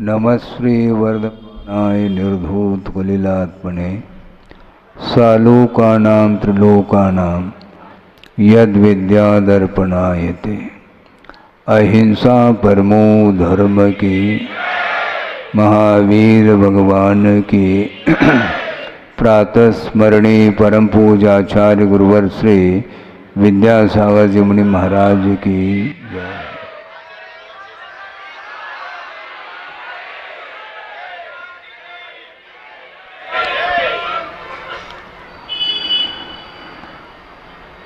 नमस्श्री वर्धमानाय निर्धूतकलिलात्मने सालोकानां त्रिलोकानां यद्विद्यादर्पणायते। अहिंसा परमो धर्म की, महावीर भगवान की प्रातः स्मरणी परम पूजाचार्य गुरुवर श्री विद्यासागर जी मुनि महाराज की जय।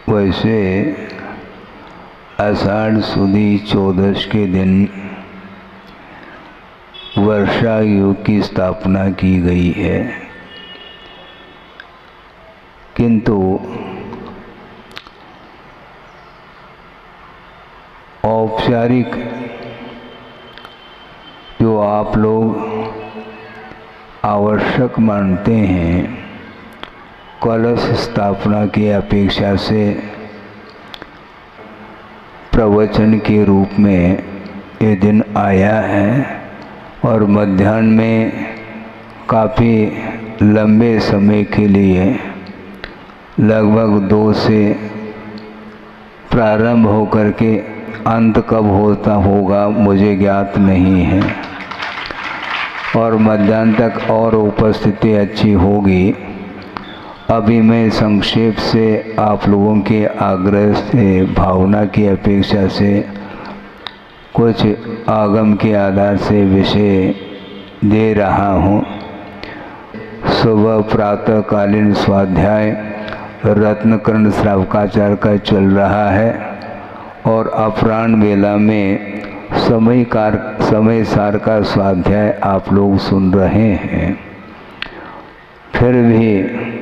वैसे आषाढ़ सुदी चौदश के दिन वर्षा युग की स्थापना की गई है, किंतु औपचारिक जो आप लोग आवश्यक मानते हैं, कलश स्थापना की अपेक्षा से प्रवचन के रूप में ये दिन आया है और मध्याह्न में काफ़ी लंबे समय के लिए लगभग 2 से प्रारंभ होकर के अंत कब होता होगा मुझे ज्ञात नहीं है, और मध्याह्न तक और उपस्थिति अच्छी होगी। अभी मैं संक्षेप से आप लोगों के आग्रह से, भावना की अपेक्षा से कुछ आगम के आधार से विषय दे रहा हूँ। सुबह प्रातःकालीन स्वाध्याय रत्नकर्ण श्रावकाचार्य का चल रहा है और अपराह्न वेला में समय सार का स्वाध्याय आप लोग सुन रहे हैं। फिर भी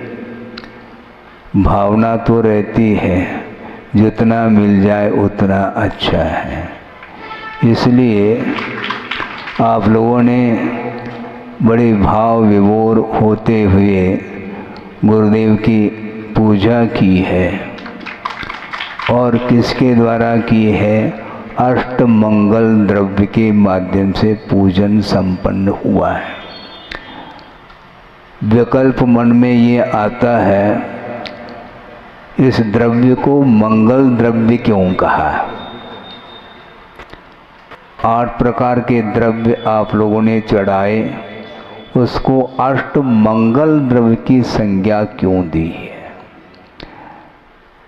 भावना तो रहती है, जितना मिल जाए उतना अच्छा है। इसलिए आप लोगों ने बड़े भाव विभोर होते हुए गुरुदेव की पूजा की है, और किसके द्वारा की है? अष्टमंगल द्रव्य के माध्यम से पूजन संपन्न हुआ है। विकल्प मन में ये आता है, इस द्रव्य को मंगल द्रव्य क्यों कहा? 8 प्रकार के द्रव्य आप लोगों ने चढ़ाए, उसको अष्ट मंगल द्रव्य की संज्ञा क्यों दी है?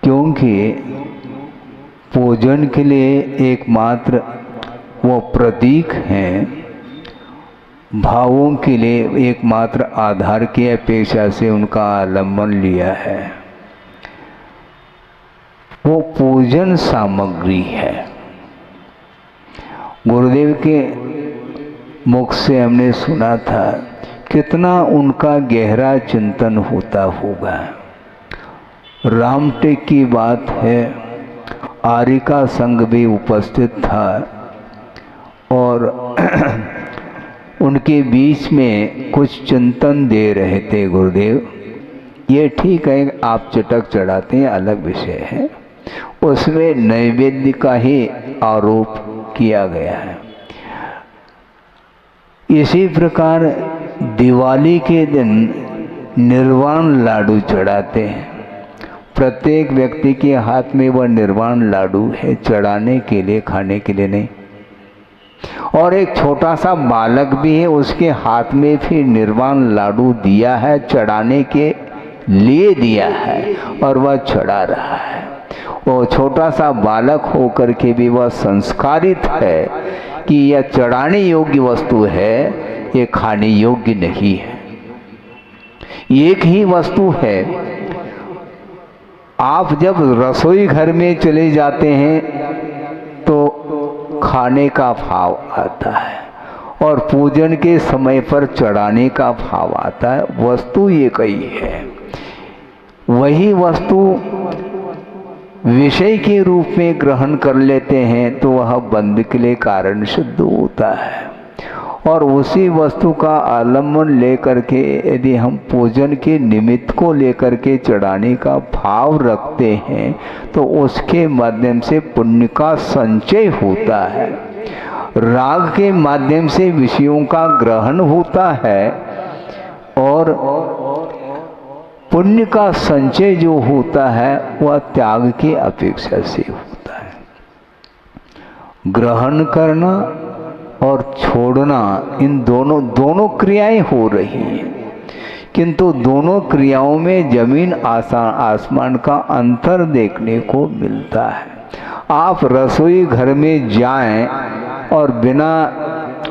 क्योंकि पूजन के लिए एकमात्र वो प्रतीक हैं, भावों के लिए एकमात्र आधार की अपेक्षा से उनका आलम्बन लिया है। वो पूजन सामग्री है। गुरुदेव के मुख से हमने सुना था, कितना उनका गहरा चिंतन होता होगा। रामटेक की बात है, आरिका संघ भी उपस्थित था और उनके बीच में कुछ चिंतन दे रहे थे गुरुदेव। ये ठीक है, आप चटक चढ़ाते हैं, अलग विषय है। उसमें नैवेद्य का ही आरोप किया गया है। इसी प्रकार दिवाली के दिन निर्वाण लाडू चढ़ाते हैं। प्रत्येक व्यक्ति के हाथ में वह निर्वाण लाडू है, चढ़ाने के लिए, खाने के लिए नहीं। और एक छोटा सा बालक भी है, उसके हाथ में भी निर्वाण लाडू दिया है, चढ़ाने के लिए दिया है, और वह चढ़ा रहा है। वो छोटा सा बालक होकर के भी वह संस्कारित है कि यह चढ़ाने योग्य वस्तु है, ये खाने योग्य नहीं है। एक ही वस्तु है। आप जब रसोई घर में चले जाते हैं तो खाने का भाव आता है, और पूजन के समय पर चढ़ाने का भाव आता है। वस्तु एक ही है। वही वस्तु विषय के रूप में ग्रहण कर लेते हैं तो वह बंध के लिए कारण सिद्ध होता है। और उसी वस्तु का आलम्बन लेकर के यदि हम पूजन के निमित्त को लेकर के चढ़ाने का भाव रखते हैं तो उसके माध्यम से पुण्य का संचय होता है। राग के माध्यम से विषयों का ग्रहण होता है और पुण्य का संचय जो होता है वह त्याग की अपेक्षा से होता है। ग्रहण करना और छोड़ना, इन दोनों क्रियाएं हो रही हैं, किंतु दोनों क्रियाओं में जमीन आसमान का अंतर देखने को मिलता है। आप रसोई घर में जाएं और बिना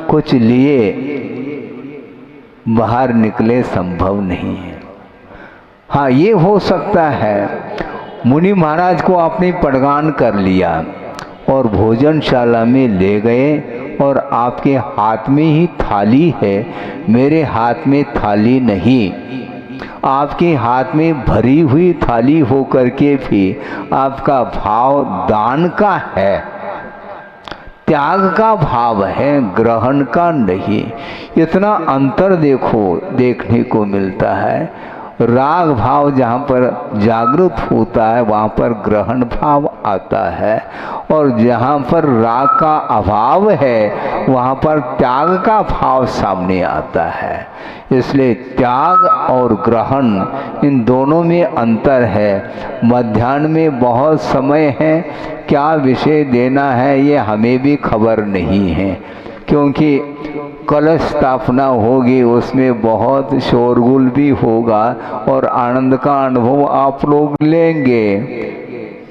कुछ लिए बाहर निकले संभव नहीं है। हाँ, ये हो सकता है मुनि महाराज को आपने पड़गान कर लिया और भोजनशाला में ले गए और आपके हाथ में ही थाली है, मेरे हाथ में थाली नहीं, आपके हाथ में भरी हुई थाली हो करके भी आपका भाव दान का है, त्याग का भाव है, ग्रहण का नहीं। इतना अंतर देखने को मिलता है। राग भाव जहाँ पर जागृत होता है वहाँ पर ग्रहण भाव आता है, और जहाँ पर राग का अभाव है वहाँ पर त्याग का भाव सामने आता है। इसलिए त्याग और ग्रहण इन दोनों में अंतर है। मध्याह्न में बहुत समय है, क्या विषय देना है ये हमें भी खबर नहीं है, क्योंकि कलश स्थापना होगी, उसमें बहुत शोरगुल भी होगा और आनंद का अनुभव आप लोग लेंगे,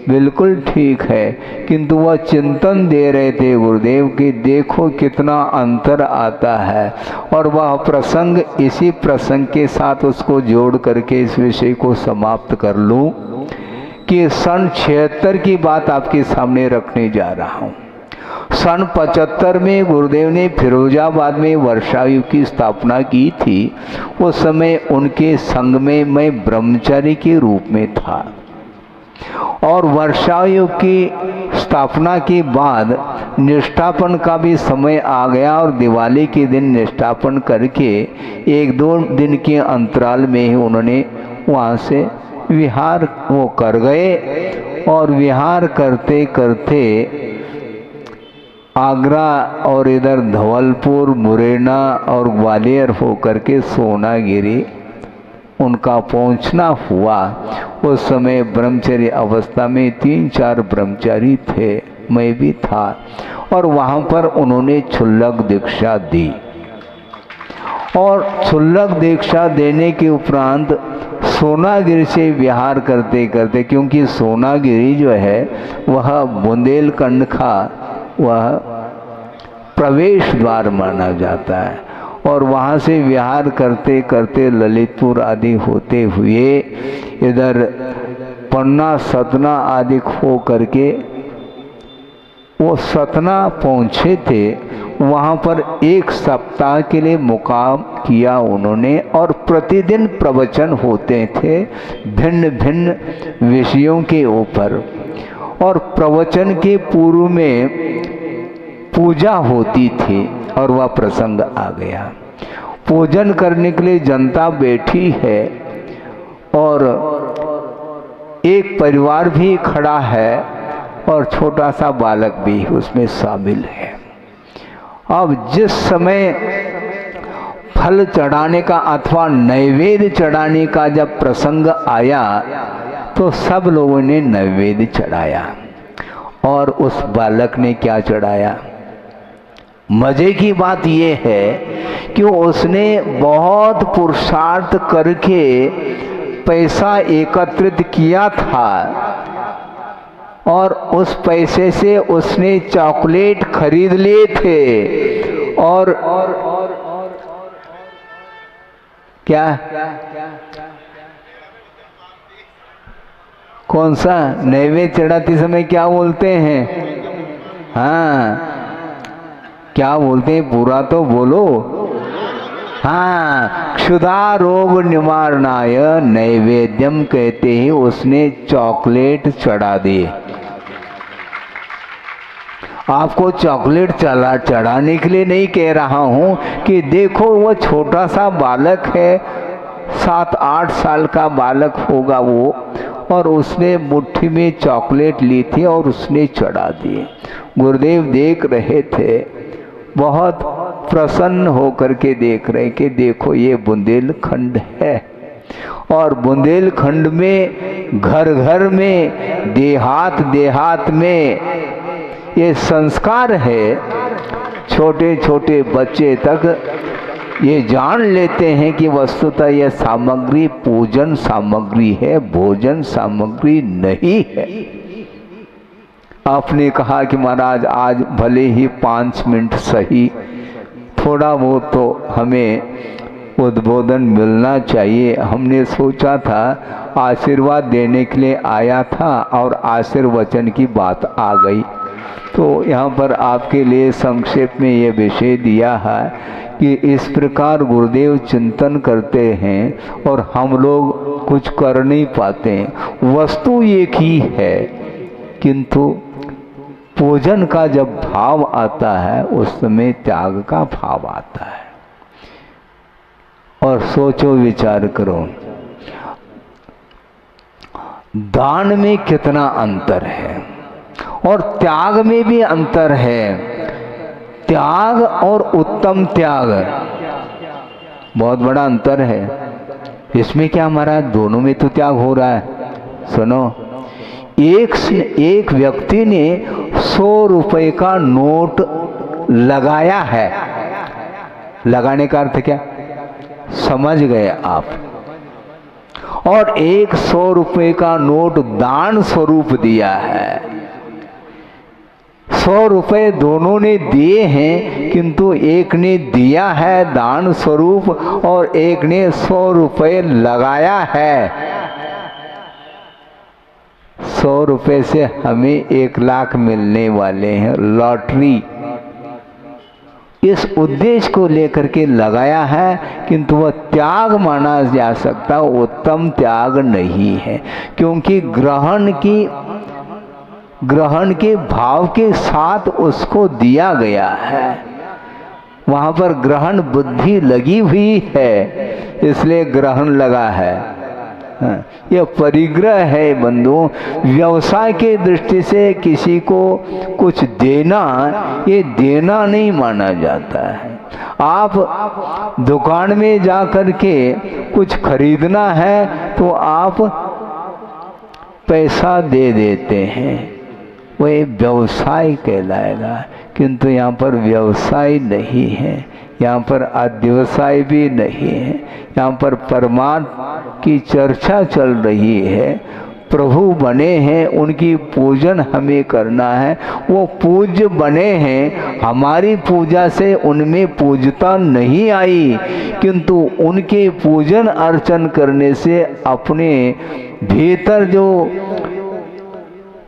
बिल्कुल ठीक है। किंतु वह चिंतन दे रहे थे गुरुदेव कि देखो कितना अंतर आता है, और वह प्रसंग, इसी प्रसंग के साथ उसको जोड़ करके इस विषय को समाप्त कर लूं कि सन 76 की बात आपके सामने रखने जा रहा हूं। सन 75 में गुरुदेव ने फिरोजाबाद में वर्षायु की स्थापना की थी। उस समय उनके संग में मैं ब्रह्मचारी के रूप में था, और वर्षायु की स्थापना के बाद निष्ठापन का भी समय आ गया, और दिवाली के दिन निष्ठापन करके 1-2 दिन के अंतराल में ही उन्होंने वहाँ से विहार वो कर गए, और विहार करते करते आगरा और इधर धवलपुर, मुरैना और ग्वालियर होकर के सोनागिरी उनका पहुंचना हुआ। उस समय ब्रह्मचर्य अवस्था में 3-4 ब्रह्मचारी थे, मैं भी था, और वहाँ पर उन्होंने क्षुल्लक दीक्षा दी। और क्षुल्लक दीक्षा देने के उपरांत सोनागिरी से विहार करते करते, क्योंकि सोनागिरी जो है वह बुंदेलखंड का वह प्रवेश द्वार माना जाता है, और वहाँ से विहार करते करते ललितपुर आदि होते हुए इधर पन्ना, सतना आदि हो करके वो सतना पहुँचे थे। वहाँ पर 1 सप्ताह के लिए मुकाम किया उन्होंने, और प्रतिदिन प्रवचन होते थे भिन्न भिन्न विषयों के ऊपर, और प्रवचन के पूर्व में पूजा होती थी, और वह प्रसंग आ गया। पूजन करने के लिए जनता बैठी है, और एक परिवार भी खड़ा है, और छोटा सा बालक भी उसमें शामिल है। अब जिस समय फल चढ़ाने का अथवा नैवेद्य चढ़ाने का जब प्रसंग आया तो सब लोगों ने नैवेद्य चढ़ाया, और उस बालक ने क्या चढ़ाया? मजे की बात यह है कि उसने बहुत पुरुषार्थ करके पैसा एकत्रित किया था, और उस पैसे से उसने चॉकलेट खरीद लिए थे, और क्या कौन सा नैवेद्य चढ़ाते समय क्या बोलते हैं? हाँ, क्या बोलते हैं? पूरा तो बोलो। हाँ, क्षुधा रोग निवारणाय नैवेद्यम कहते ही उसने चॉकलेट चढ़ा दिए। आपको चॉकलेट चढ़ाने के लिए नहीं कह रहा हूं कि देखो वो छोटा सा बालक है, 7-8 साल का बालक होगा वो, और उसने मुट्ठी में चॉकलेट ली थी और उसने चढ़ा दिए। गुरुदेव देख रहे थे, बहुत प्रसन्न होकर के देख रहे कि देखो ये बुंदेलखंड है, और बुंदेलखंड में घर घर में, देहात देहात में ये संस्कार है। छोटे छोटे बच्चे तक ये जान लेते हैं कि वस्तुतः यह सामग्री पूजन सामग्री है, भोजन सामग्री नहीं है। आपने कहा कि महाराज आज भले ही 5 मिनट सही, थोड़ा बहुत तो हमें उद्बोधन मिलना चाहिए। हमने सोचा था आशीर्वाद देने के लिए आया था और आशीर्वचन की बात आ गई, तो यहाँ पर आपके लिए संक्षेप में ये विषय दिया है कि इस प्रकार गुरुदेव चिंतन करते हैं और हम लोग कुछ कर नहीं पाते हैं। वस्तु एक ही है, किंतु पूजन का जब भाव आता है उस समय त्याग का भाव आता है। और सोचो विचार करो, दान में कितना अंतर है और त्याग में भी अंतर है। त्याग और उत्तम त्याग बहुत बड़ा अंतर है। इसमें क्या हमारा दोनों में तो त्याग हो रहा है। सुनो, एक व्यक्ति ने 100 रुपए का नोट लगाया है। लगाने का अर्थ क्या, समझ गए आप। और एक 100 रुपए का नोट दान स्वरूप दिया है। 100 रुपए दोनों ने दिए हैं, किंतु एक ने दिया है दान स्वरूप और एक ने 100 रुपए लगाया है। 100 रुपए से हमें 1 लाख मिलने वाले हैं, लॉटरी। इस उद्देश्य को लेकर के लगाया है, किंतु वह त्याग माना जा सकता, उत्तम त्याग नहीं है। क्योंकि ग्रहण के भाव के साथ उसको दिया गया है। वहाँ पर ग्रहण बुद्धि लगी हुई है, इसलिए ग्रहण लगा है। यह परिग्रह है बंधु। व्यवसाय के दृष्टि से किसी को कुछ देना, ये देना नहीं माना जाता है। आप दुकान में जा कर के कुछ खरीदना है तो आप पैसा दे देते हैं, वह व्यवसाय कहलाएगा। किंतु यहाँ पर व्यवसाय नहीं है, यहाँ पर अध्यवसाय भी नहीं है। यहाँ पर परमात्मा की चर्चा चल रही है। प्रभु बने हैं, उनकी पूजन हमें करना है। वो पूज्य बने हैं, हमारी पूजा से उनमें पूजता नहीं आई, किंतु उनके पूजन अर्चन करने से अपने भीतर जो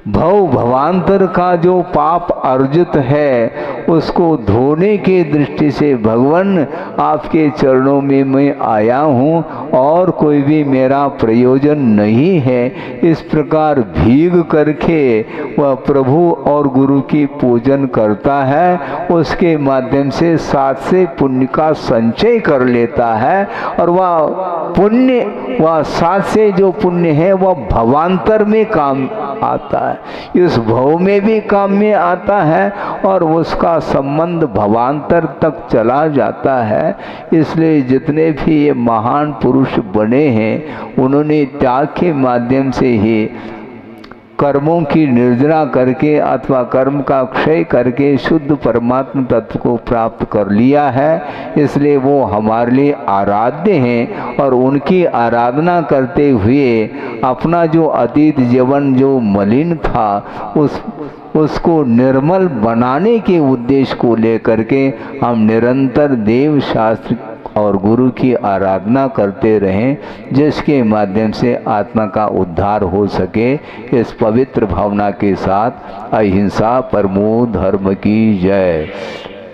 भवांतर का जो पाप अर्जित है उसको धोने के दृष्टि से भगवान आपके चरणों में मैं आया हूँ और कोई भी मेरा प्रयोजन नहीं है। इस प्रकार भीग करके वह प्रभु और गुरु की पूजन करता है। उसके माध्यम से 7 से पुण्य का संचय कर लेता है और वह पुण्य, वह 7 से जो पुण्य है वह भवांतर में काम आता है, इस भव में भी काम में आता है और उसका संबंध भवांतर तक चला जाता है। इसलिए जितने भी ये महान पुरुष बने हैं उन्होंने त्याग के माध्यम से ही कर्मों की निर्जरा करके अथवा कर्म का क्षय करके शुद्ध परमात्मा तत्व को प्राप्त कर लिया है। इसलिए वो हमारे लिए आराध्य हैं और उनकी आराधना करते हुए अपना जो अतीत जीवन जो मलिन था उसको निर्मल बनाने के उद्देश्य को लेकर के हम निरंतर देव शास्त्र और गुरु की आराधना करते रहें, जिसके माध्यम से आत्मा का उद्धार हो सके। इस पवित्र भावना के साथ अहिंसा परमो धर्म की जय।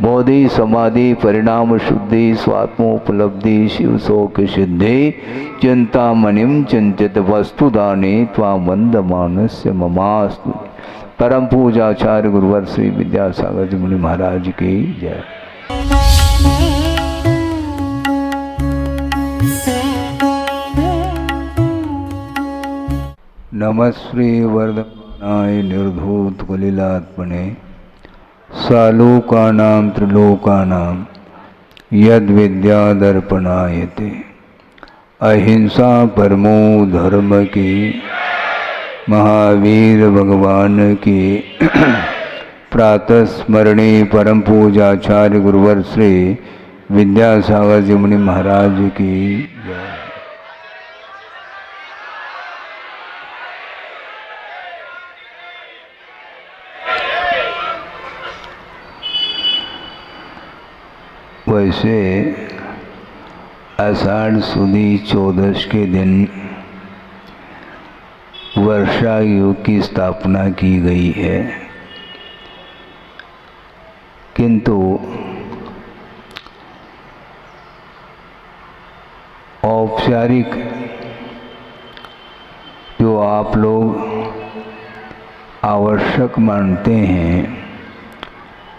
बोधि समाधि परिणाम शुद्धि स्वात्मोपलब्धि शिव शोक सिद्धि चिंतामणिम चिंतित वस्तुदाने त्वामंद मानस्य ममास्तु। परम पूजाचार्य गुरुवर श्री विद्यासागर जी मुनि महाराज की जय। नमः श्री वर्धमानाय निर्धूत कलिलात्मने सालोकानां त्रिलोकानां यद विद्यादर्पणायते अहिंसा परमो धर्म की। महावीर भगवान की प्रातः स्मरणी परम पूजाचार्य गुरुवर श्री विद्यासागर जी मुनि महाराज की जय। वैसे आषाढ़ सुदी चौदश के दिन वर्षा योग की स्थापना की गई है, किंतु औपचारिक जो आप लोग आवश्यक मानते हैं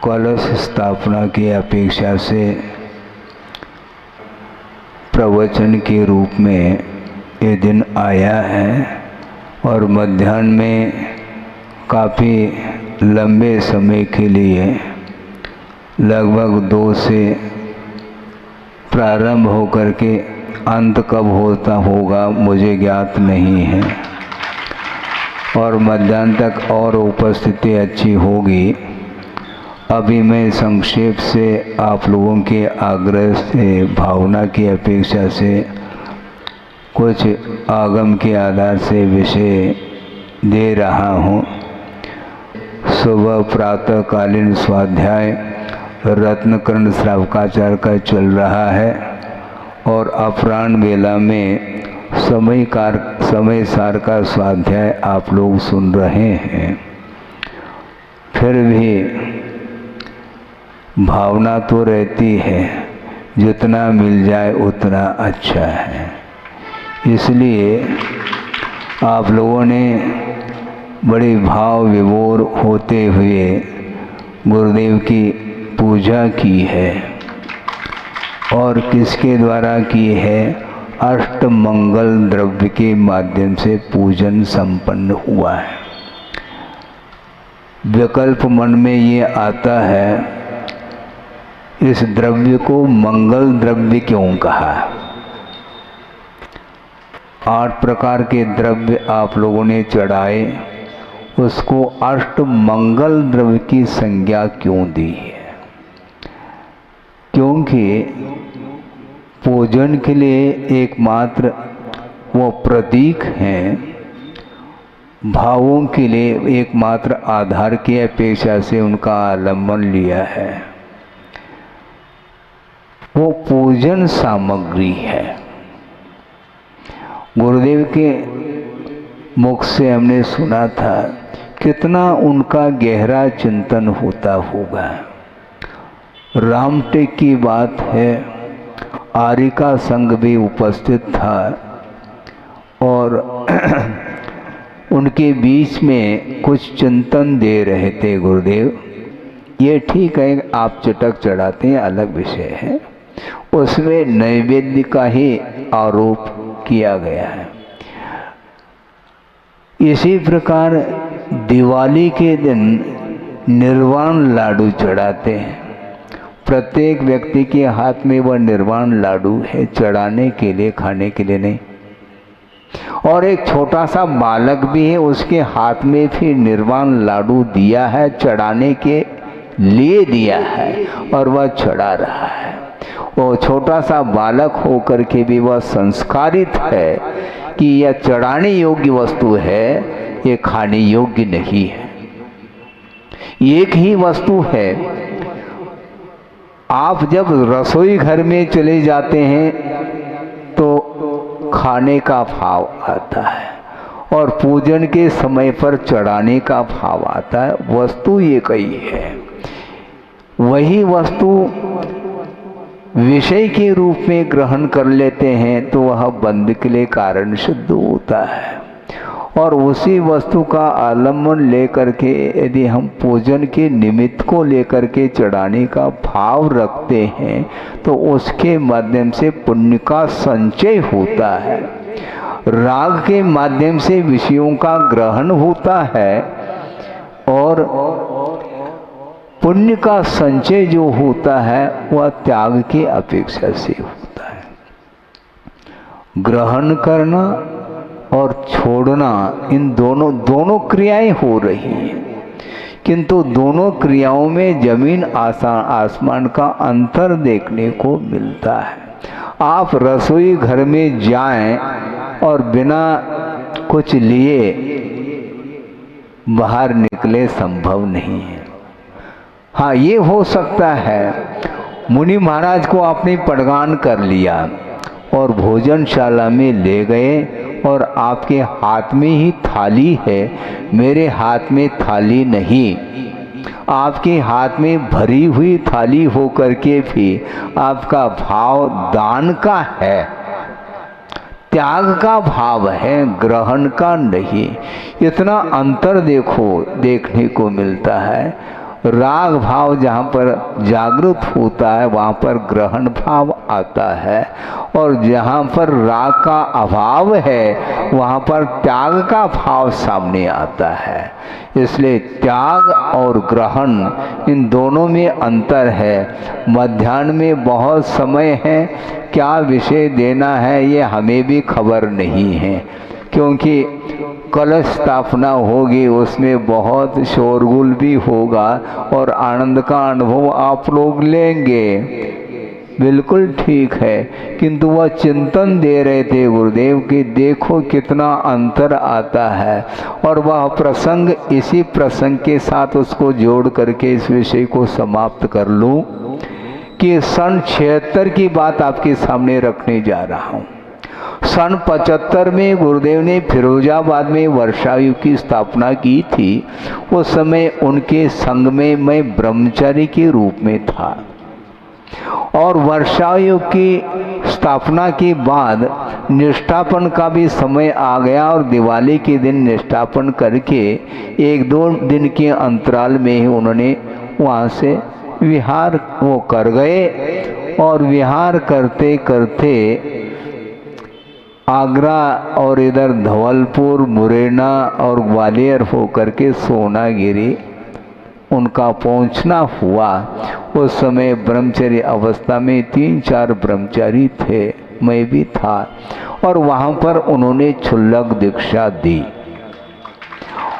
कलश स्थापना की अपेक्षा से प्रवचन के रूप में ये दिन आया है और मध्याह्न में काफ़ी लंबे समय के लिए लगभग 2 से प्रारंभ होकर के अंत कब होता होगा मुझे ज्ञात नहीं है और मध्याह्न तक और उपस्थिति अच्छी होगी। अभी मैं संक्षेप से आप लोगों के आग्रह से भावना की अपेक्षा से कुछ आगम के आधार से विषय दे रहा हूँ। सुबह प्रातःकालीन स्वाध्याय रत्नकर्ण श्रावकाचार्य का चल रहा है और अपराह्न बेला में समय सार का स्वाध्याय आप लोग सुन रहे हैं। फिर भी भावना तो रहती है जितना मिल जाए उतना अच्छा है, इसलिए आप लोगों ने बड़े भाव विभोर होते हुए गुरुदेव की पूजा की है और किसके द्वारा की है? अष्टमंगल द्रव्य के माध्यम से पूजन संपन्न हुआ है। विकल्प मन में ये आता है इस द्रव्य को मंगल द्रव्य क्यों कहा? 8 प्रकार के द्रव्य आप लोगों ने चढ़ाए, उसको अष्टमंगल द्रव्य की संज्ञा क्यों दी है? क्योंकि पूजन के लिए एकमात्र वो प्रतीक हैं, भावों के लिए एकमात्र आधार की अपेक्षा से उनका आलम्बन लिया है। वो पूजन सामग्री है। गुरुदेव के मुख से हमने सुना था कितना उनका गहरा चिंतन होता होगा। रामटेक की बात है, आरिका संघ भी उपस्थित था और उनके बीच में कुछ चिंतन दे रहे थे गुरुदेव। ये ठीक है, आप चटक चढ़ाते हैं, अलग विषय है। उसमें नैवेद्य का ही आरोप किया गया है। इसी प्रकार दिवाली के दिन निर्वाण लाडू चढ़ाते हैं। प्रत्येक व्यक्ति के हाथ में वह निर्वाण लाडू है, चढ़ाने के लिए, खाने के लिए नहीं। और एक छोटा सा बालक भी है, उसके हाथ में भी निर्वाण लाडू दिया है, चढ़ाने के लिए दिया है और वह चढ़ा रहा है। वो छोटा सा बालक होकर के भी वह संस्कारित है कि यह चढ़ाने योग्य वस्तु है, ये खाने योग्य नहीं है। एक ही वस्तु है। आप जब रसोई घर में चले जाते हैं तो खाने का भाव आता है और पूजन के समय पर चढ़ाने का भाव आता है। वस्तु एक ही है। वही वस्तु विषय के रूप में ग्रहण कर लेते हैं तो वह बंध के लिए कारण सिद्ध होता है। और उसी वस्तु का आलम्बन लेकर के यदि हम पूजन के निमित्त को लेकर के चढ़ाने का भाव रखते हैं तो उसके माध्यम से पुण्य का संचय होता है। राग के माध्यम से विषयों का ग्रहण होता है और पुण्य का संचय जो होता है वह त्याग की अपेक्षा से होता है। ग्रहण करना और छोड़ना, इन दोनों क्रियाएं हो रही हैं, किंतु दोनों क्रियाओं में जमीन आसमान का अंतर देखने को मिलता है। आप रसोई घर में जाएं और बिना कुछ लिए बाहर निकले संभव नहीं है। हाँ, ये हो सकता है मुनि महाराज को आपने पड़गान कर लिया और भोजनशाला में ले गए और आपके हाथ में ही थाली है, मेरे हाथ में थाली नहीं, आपके हाथ में भरी हुई थाली हो करके भी आपका भाव दान का है, त्याग का भाव है, ग्रहण का नहीं। इतना अंतर देखने को मिलता है। राग भाव जहाँ पर जागृत होता है वहाँ पर ग्रहण भाव आता है, और जहाँ पर राग का अभाव है वहाँ पर त्याग का भाव सामने आता है। इसलिए त्याग और ग्रहण इन दोनों में अंतर है। मध्याह्न में बहुत समय है, क्या विषय देना है ये हमें भी खबर नहीं है, क्योंकि कलश स्थापना होगी, उसमें बहुत शोरगुल भी होगा और आनंद का अनुभव आप लोग लेंगे, बिल्कुल ठीक है। किंतु वह चिंतन दे रहे थे गुरुदेव कि देखो कितना अंतर आता है, और वह प्रसंग, इसी प्रसंग के साथ उसको जोड़ करके इस विषय को समाप्त कर लूं कि सन 76 की बात आपके सामने रखने जा रहा हूं। सन 75 में गुरुदेव ने फिरोजाबाद में वर्षायुग की स्थापना की थी। उस समय उनके संग में मैं ब्रह्मचारी के रूप में था, और वर्षायुग की स्थापना के बाद निष्ठापन का भी समय आ गया, और दिवाली के दिन निष्ठापन करके 1-2 दिन के अंतराल में ही उन्होंने वहाँ से विहार वो कर गए, और विहार करते करते आगरा और इधर धवलपुर, मुरैना और ग्वालियर होकर के सोनागिरी उनका पहुंचना हुआ। उस समय ब्रह्मचर्य अवस्था में 3-4 ब्रह्मचारी थे, मैं भी था, और वहाँ पर उन्होंने क्षुल्लक दीक्षा दी।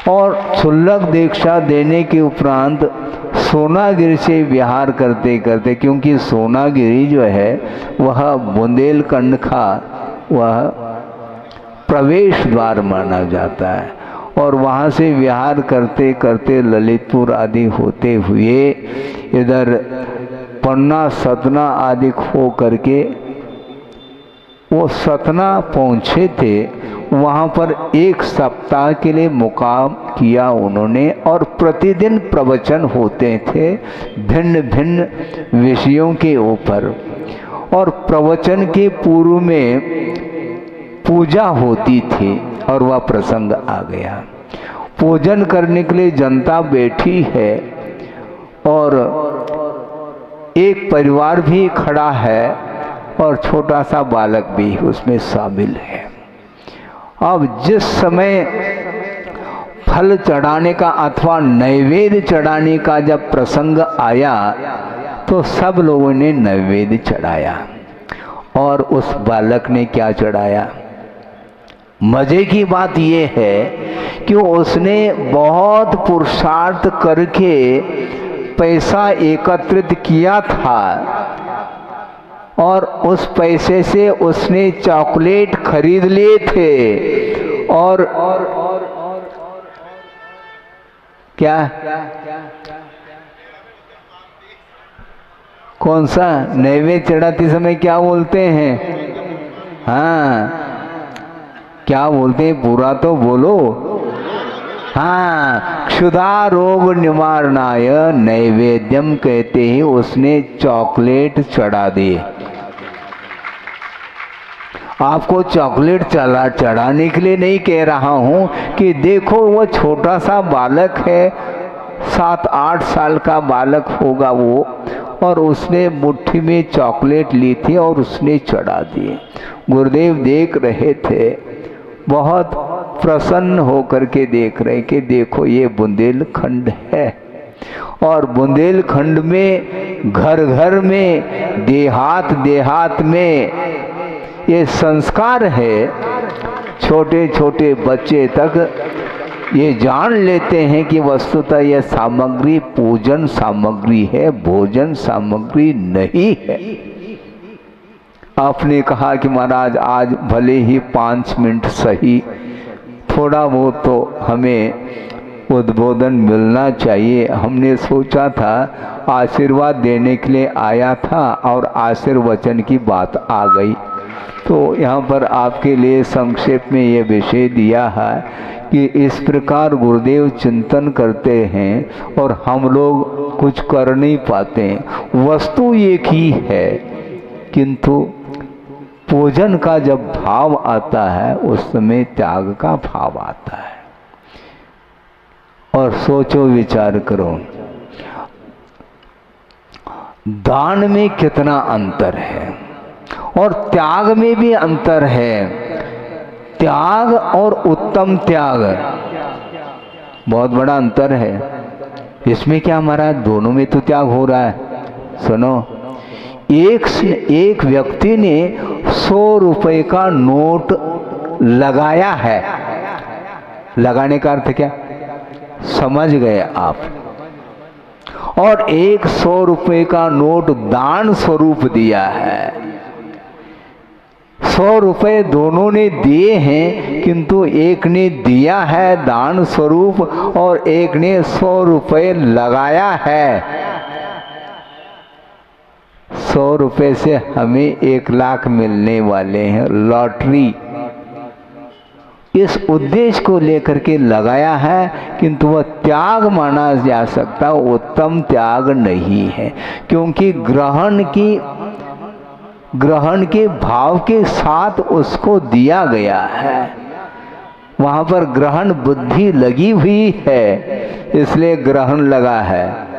और क्षुल्लक दीक्षा देने के उपरांत सोनागिरी से विहार करते करते, क्योंकि सोनागिरी जो है वह बुंदेलखंड का वह प्रवेश द्वार माना जाता है, और वहाँ से विहार करते करते ललितपुर आदि होते हुए इधर पन्ना, सतना आदि हो करके वो सतना पहुँचे थे। वहाँ पर 1 सप्ताह के लिए मुकाम किया उन्होंने, और प्रतिदिन प्रवचन होते थे भिन्न भिन्न विषयों के ऊपर, और प्रवचन के पूर्व में पूजा होती थी, और वह प्रसंग आ गया। पूजन करने के लिए जनता बैठी है, और एक परिवार भी खड़ा है, और छोटा सा बालक भी उसमें शामिल है। अब जिस समय फल चढ़ाने का अथवा नैवेद्य चढ़ाने का जब प्रसंग आया तो सब लोगों ने नैवेद्य चढ़ाया, और उस बालक ने क्या चढ़ाया? मजे की बात यह है कि उसने बहुत पुरुषार्थ करके पैसा एकत्रित किया था, और उस पैसे से उसने चॉकलेट खरीद लिए थे, और क्या कौन सा नैवेद्य चढ़ाते समय क्या बोलते हैं? हाँ, क्या बोलते हैं? पूरा तो बोलो। हाँ, क्षुधा रोग निवारणाय नैवेद्यम कहते ही उसने चॉकलेट चढ़ा दिए। आपको चॉकलेट चढ़ाने के लिए नहीं कह रहा हूँ कि देखो वो छोटा सा बालक है, 7-8 साल का बालक होगा वो, और उसने मुट्ठी में चॉकलेट ली थी और उसने चढ़ा दिए। गुरुदेव देख रहे थे, बहुत प्रसन्न होकर के देख रहे कि देखो ये बुंदेलखंड है, और बुंदेलखंड में घर घर में, देहात देहात में ये संस्कार है। छोटे छोटे बच्चे तक ये जान लेते हैं कि वस्तुतः यह सामग्री पूजन सामग्री है, भोजन सामग्री नहीं है। आपने कहा कि महाराज आज भले ही 5 मिनट सही, थोड़ा बहुत तो हमें उद्बोधन मिलना चाहिए। हमने सोचा था आशीर्वाद देने के लिए आया था और आशीर्वचन की बात आ गई, तो यहाँ पर आपके लिए संक्षेप में ये विषय दिया है कि इस प्रकार गुरुदेव चिंतन करते हैं और हम लोग कुछ कर नहीं पाते। वस्तु एक ही है, किंतु पूजन का जब भाव आता है उस समय त्याग का भाव आता है। और सोचो विचार करो, दान में कितना अंतर है और त्याग में भी अंतर है। त्याग और उत्तम त्याग बहुत बड़ा अंतर है। इसमें क्या महाराज, दोनों में तो त्याग हो रहा है। सुनो, एक व्यक्ति ने 100 रुपए का नोट लगाया है। लगाने का अर्थ क्या, समझ गए आप। और एक 100 रुपए का नोट दान स्वरूप दिया है। 100 रुपए दोनों ने दिए हैं, किंतु एक ने दिया है दान स्वरूप और एक ने 100 रुपए लगाया है। 100 रुपए से हमें 1 लाख मिलने वाले हैं, लॉटरी। इस उद्देश्य को लेकर के लगाया है, किंतु वह त्याग माना जा सकता, उत्तम त्याग नहीं है। क्योंकि ग्रहण के भाव के साथ उसको दिया गया है। वहां पर ग्रहण बुद्धि लगी हुई है, इसलिए ग्रहण लगा है।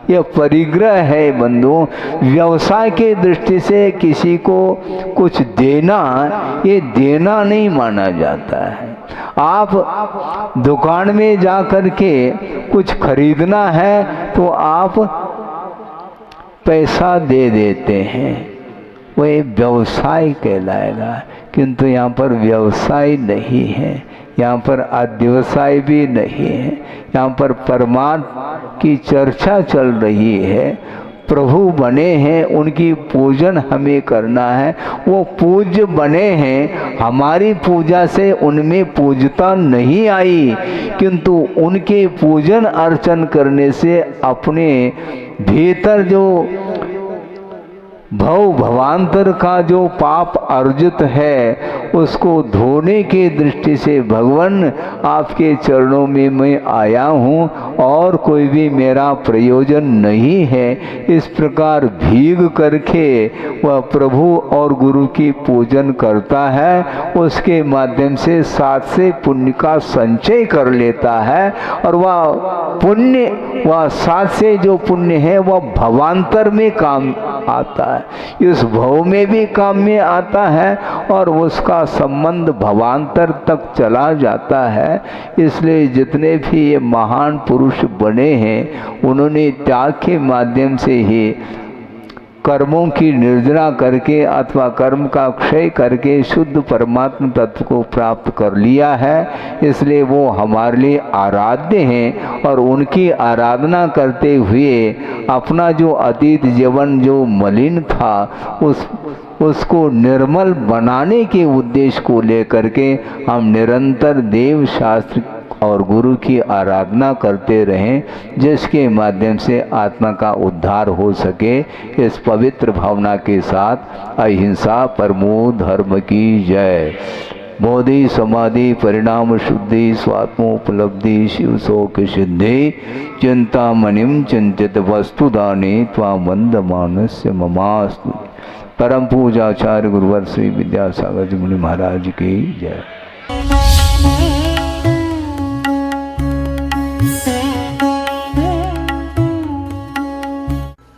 यह परिग्रह है बंधु। व्यवसाय के दृष्टि से किसी को कुछ देना, ये देना नहीं माना जाता है। आप दुकान में जा कर के कुछ खरीदना है तो आप पैसा दे देते हैं, वह व्यवसाय कहलाएगा। किंतु यहाँ पर व्यवसाय नहीं है, यहाँ पर अध्यवसाय भी नहीं है। यहाँ पर परमात्मा की चर्चा चल रही है। प्रभु बने हैं, उनकी पूजन हमें करना है। वो पूज्य बने हैं, हमारी पूजा से उनमें पूजता नहीं आई, किंतु उनके पूजन अर्चन करने से अपने भीतर जो भवांतर का जो पाप अर्जित है उसको धोने के दृष्टि से भगवान आपके चरणों में मैं आया हूँ और कोई भी मेरा प्रयोजन नहीं है। इस प्रकार भीग करके वह प्रभु और गुरु की पूजन करता है, उसके माध्यम से 7 से पुण्य का संचय कर लेता है और वह पुण्य, वह 7 से जो पुण्य है वह भवांतर में काम आता है, इस भव में भी काम में आता है और उसका संबंध भवांतर तक चला जाता है। इसलिए जितने भी ये महान पुरुष बने हैं उन्होंने त्याग के माध्यम से ही कर्मों की निर्जना करके अथवा कर्म का क्षय करके शुद्ध परमात्मा तत्व को प्राप्त कर लिया है। इसलिए वो हमारे लिए आराध्य हैं और उनकी आराधना करते हुए अपना जो अतीत जीवन जो मलिन था उसको निर्मल बनाने के उद्देश्य को लेकर के हम निरंतर देव शास्त्र और गुरु की आराधना करते रहें, जिसके माध्यम से आत्मा का उद्धार हो सके। इस पवित्र भावना के साथ अहिंसा परमो धर्म की जय। बोधि समाधि परिणाम शुद्धि स्वात्मोपलब्धि शिव शोक सिद्धि चिंतामणिम चिंतित वस्तुदाने त्वां वंदमानस्य ममास्तु। परम पूजाचार्य गुरुवर श्री विद्यासागर जी मुनि महाराज की जय।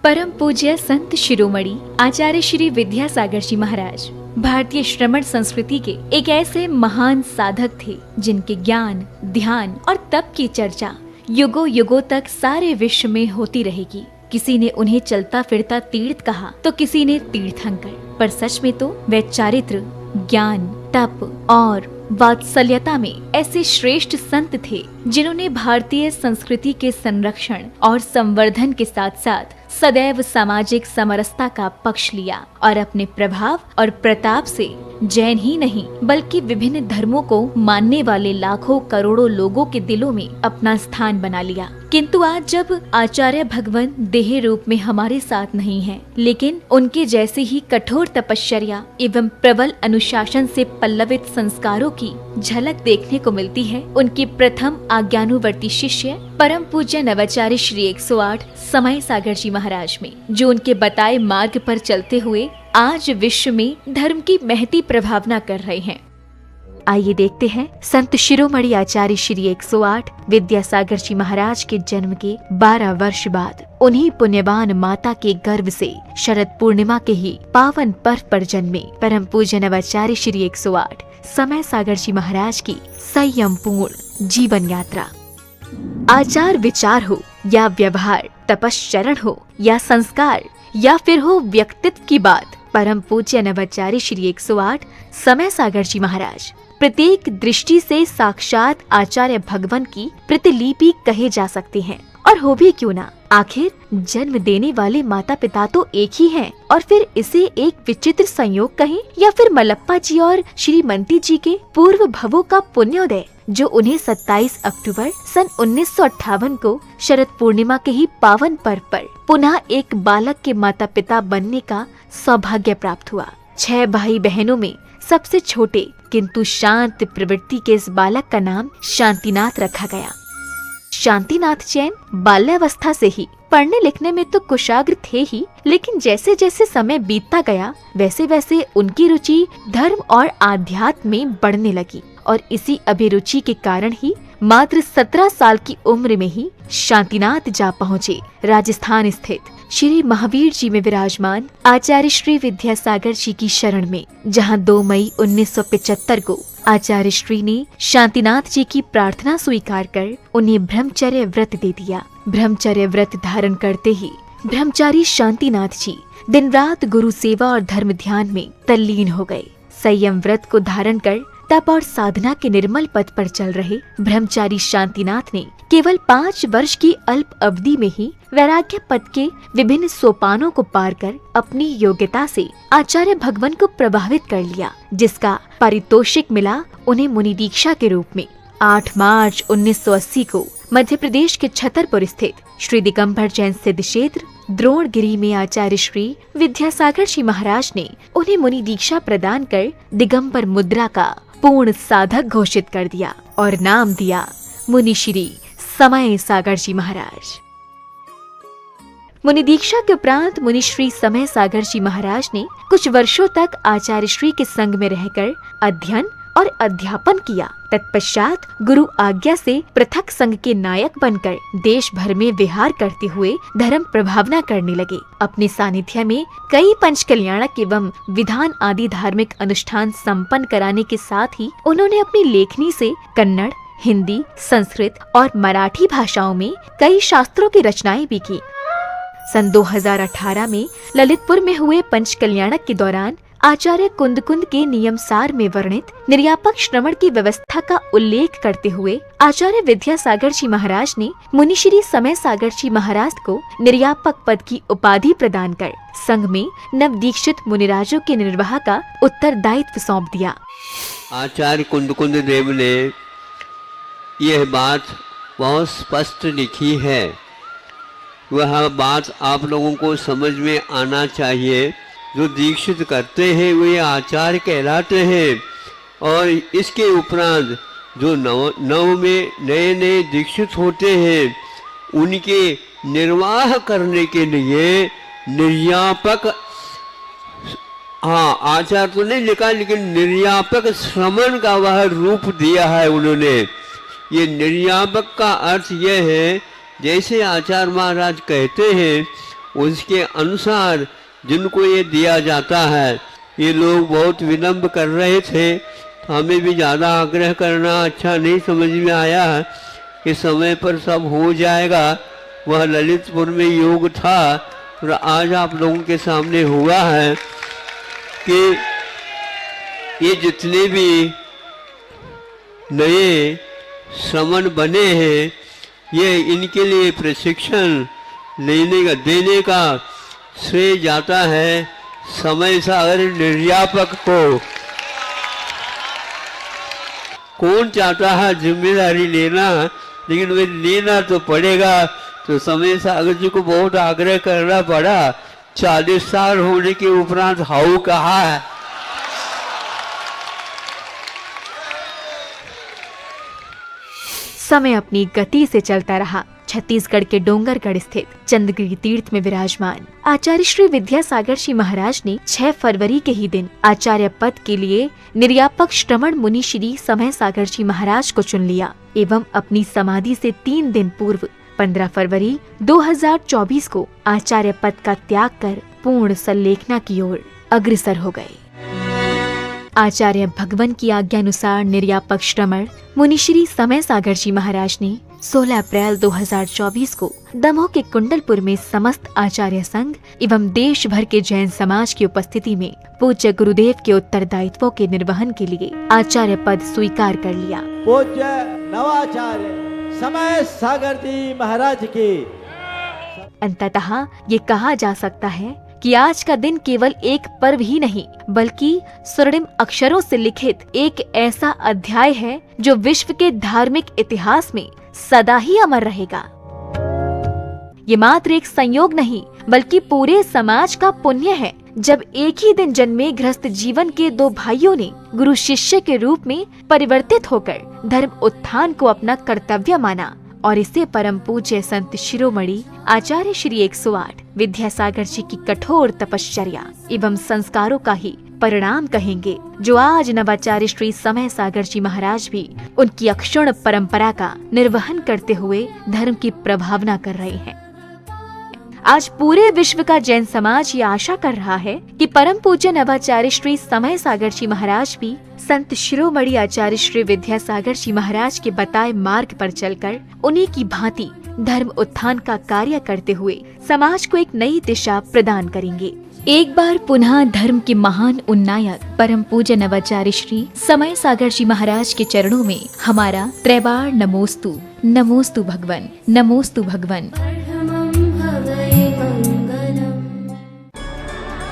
परम पूज्य संत शिरोमणि आचार्य श्री विद्यासागर जी महाराज भारतीय श्रमण संस्कृति के एक ऐसे महान साधक थे जिनके ज्ञान, ध्यान और तप की चर्चा युगों युगों तक सारे विश्व में होती रहेगी। किसी ने उन्हें चलता फिरता तीर्थ कहा तो किसी ने तीर्थंकर, पर सच में तो वे चारित्र, ज्ञान, तप और वात्सल्यता में ऐसे श्रेष्ठ संत थे जिन्होंने भारतीय संस्कृति के संरक्षण और संवर्धन के साथ साथ सदैव सामाजिक समरसता का पक्ष लिया और अपने प्रभाव और प्रताप से जैन ही नहीं बल्कि विभिन्न धर्मों को मानने वाले लाखों करोड़ों लोगों के दिलों में अपना स्थान बना लिया। किंतु आज जब आचार्य भगवान देह रूप में हमारे साथ नहीं हैं, लेकिन उनके जैसे ही कठोर तपश्चर्या एवं प्रबल अनुशासन से पल्लवित संस्कारों की झलक देखने को मिलती है, उनके प्रथम आज्ञानुवर्ती शिष्य परम पूज्य नवाचार्य श्री 108 समय सागर जी महाराज में, जो उनके बताए मार्ग पर चलते हुए आज विश्व में धर्म की महती प्रभावना कर रहे हैं। आइए देखते हैं संत शिरोमणि आचार्य श्री 108 विद्यासागर जी महाराज के जन्म के 12 वर्ष बाद उन्हीं पुण्यवान माता के गर्भ से शरद पूर्णिमा के ही पावन पर्व पर जन्मे परम पूज्य नवाचार्य श्री 108 समय सागर जी महाराज की संयम पूर्ण जीवन यात्रा। आचार विचार हो या व्यवहार, तपश्चरण हो या संस्कार या फिर हो व्यक्तित्व की बात, परम पूज्य नवाचार्य श्री 108 समय सागर जी महाराज प्रत्येक दृष्टि से साक्षात आचार्य भगवान की प्रतिलिपि कहे जा सकते हैं। और हो भी क्यों ना, आखिर जन्म देने वाले माता पिता तो एक ही हैं, और फिर इसे एक विचित्र संयोग कहें या फिर मलप्पा जी और श्रीमती जी के पूर्व भवों का पुण्योदय, जो उन्हें 27 अक्टूबर सन 1958 को शरद पूर्णिमा के ही पावन पर्व पर पुनः एक बालक के माता पिता बनने का सौभाग्य प्राप्त हुआ। 6 भाई बहनों में सबसे छोटे किंतु शांत प्रवृत्ति के इस बालक का नाम शांतिनाथ रखा गया। शांतिनाथ जैन बाल्यावस्था से ही पढ़ने लिखने में तो कुशाग्र थे ही, लेकिन जैसे जैसे समय बीतता गया वैसे वैसे उनकी रुचि धर्म और आध्यात्म में बढ़ने लगी, और इसी अभिरुचि के कारण ही मात्र 17 साल की उम्र में ही शांतिनाथ जा पहुँचे राजस्थान स्थित श्री महावीर जी में विराजमान आचार्य श्री विद्यासागर जी की शरण में, जहां 2 मई 1975 को आचार्य श्री ने शांतिनाथ जी की प्रार्थना स्वीकार कर उन्हें ब्रह्मचर्य व्रत दे दिया। ब्रह्मचर्य व्रत धारण करते ही ब्रह्मचारी शांतिनाथ जी दिन रात गुरु सेवा और धर्म ध्यान में तल्लीन हो गए। संयम व्रत को धारण कर तप और साधना के निर्मल पथ पर चल रहे ब्रह्मचारी शांतिनाथ ने केवल 5 वर्ष की अल्प अवधि में ही वैराग्य पथ के विभिन्न सोपानों को पार कर अपनी योग्यता से आचार्य भगवान को प्रभावित कर लिया, जिसका पारितोषिक मिला उन्हें मुनि दीक्षा के रूप में। 8 मार्च 1980 को मध्य प्रदेश के छतरपुर स्थित श्री दिगंबर जैन सिद्ध क्षेत्र द्रोणगिरी में आचार्य श्री विद्यासागर जी महाराज ने उन्हें मुनि दीक्षा प्रदान कर दिगंबर मुद्रा का पूर्ण साधक घोषित कर दिया और नाम दिया मुनि श्री समय सागर जी महाराज। मुनि दीक्षा के उपरांत मुनि श्री समय सागर जी महाराज ने कुछ वर्षों तक आचार्य श्री के संग में रहकर अध्ययन और अध्यापन किया। तत्पश्चात गुरु आज्ञा से पृथक संघ के नायक बनकर देश भर में विहार करते हुए धर्म प्रभावना करने लगे। अपने सानिध्य में कई पंच कल्याणक एवं विधान आदि धार्मिक अनुष्ठान संपन्न कराने के साथ ही उन्होंने अपनी लेखनी से कन्नड़, हिंदी, संस्कृत और मराठी भाषाओं में कई शास्त्रों की रचनाएं भी की। सन 2018 में ललितपुर में हुए पंच कल्याणक के दौरान आचार्य कुंद के नियम सार में वर्णित निर्यापक श्रवण की व्यवस्था का उल्लेख करते हुए आचार्य विद्यासागर जी महाराज ने मुनि श्री समय सागर जी महाराज को निर्यापक पद की उपाधि प्रदान कर संघ में नव दीक्षित मुनिराजों के निर्वाह का उत्तरदायित्व सौंप दिया। आचार्य कुंद देव ने यह बात बहुत स्पष्ट लिखी है, वह बात आप लोगों को समझ में आना चाहिए। जो दीक्षित करते हैं वे आचार्य कहलाते हैं, और इसके उपरांत जो नव में नए दीक्षित होते हैं उनके निर्वाह करने के लिए निर्यापक, हाँ आचार्य तो नहीं लिखा लेकिन निर्यापक श्रमण का वह रूप दिया है उन्होंने। ये निर्यापक का अर्थ यह है जैसे आचार्य महाराज कहते हैं उसके अनुसार जिनको ये दिया जाता है। ये लोग बहुत विलंब कर रहे थे, हमें भी ज़्यादा आग्रह करना अच्छा नहीं समझ में आया है, कि समय पर सब हो जाएगा। वह ललितपुर में योग था और आज आप लोगों के सामने हुआ है कि ये जितने भी नए श्रमण बने हैं, ये इनके लिए प्रशिक्षण देने का श्रेय जाता है समय सागर निर्यापक को। कौन चाहता है जिम्मेदारी लेना, लेकिन वे लेना तो पड़ेगा। तो समय सागर जी को बहुत आग्रह करना पड़ा। 40 साल होने के उपरांत हाउ कहा है। समय अपनी गति से चलता रहा। छत्तीसगढ़ के डोंगरगढ़ स्थित चंद्रगिरी तीर्थ में विराजमान आचार्य श्री विद्यासागर जी महाराज ने 6 फरवरी के ही दिन आचार्य पद के लिए निर्यापक श्रमण मुनि श्री समय सागर जी महाराज को चुन लिया एवं अपनी समाधि से 3 दिन पूर्व 15 फरवरी 2024 को आचार्य पद का त्याग कर पूर्ण संलेखना की ओर अग्रसर हो गए। आचार्य भगवान की आज्ञा अनुसार निर्यापक श्रमण मुनिश्री समय सागर जी महाराज ने 16 अप्रैल 2024 को दमोह के कुंडलपुर में समस्त आचार्य संघ एवं देश भर के जैन समाज की उपस्थिति में पूज्य गुरुदेव के उत्तरदायित्वों के निर्वहन के लिए आचार्य पद स्वीकार कर लिया। पूज्य नवाचार्य समय सागर जी महाराज की। अंततः ये कहा जा सकता है कि आज का दिन केवल एक पर्व ही नहीं बल्कि स्वर्णिम अक्षरों से लिखित एक ऐसा अध्याय है जो विश्व के धार्मिक इतिहास में सदा ही अमर रहेगा। ये मात्र एक संयोग नहीं बल्कि पूरे समाज का पुण्य है जब एक ही दिन जन्मे गृहस्थ जीवन के 2 भाइयों ने गुरु शिष्य के रूप में परिवर्तित होकर धर्म उत्थान को अपना कर्तव्य माना और इसे परम पूज्य संत शिरोमणि आचार्य श्री 108 विद्यासागर जी की कठोर तपश्चर्या एवं संस्कारों का ही परिणाम कहेंगे, जो आज नवाचार्य श्री समय सागर जी महाराज भी उनकी अक्षुण्ण परंपरा का निर्वहन करते हुए धर्म की प्रभावना कर रहे हैं। आज पूरे विश्व का जैन समाज ये आशा कर रहा है कि परम पूज्य नवाचार्य श्री समय सागर जी महाराज भी संत शिरोमणि आचार्य श्री विद्यासागर जी महाराज के बताए मार्ग पर चलकर उन्हीं की भांति धर्म उत्थान का कार्य करते हुए समाज को एक नई दिशा प्रदान करेंगे। एक बार पुनः धर्म के महान उन्नायक परम पूज्य नवाचार्य श्री समय सागर जी महाराज के चरणों में हमारा त्रैबार नमोस्तु, नमोस्तु भगवन, नमोस्तु भगवन।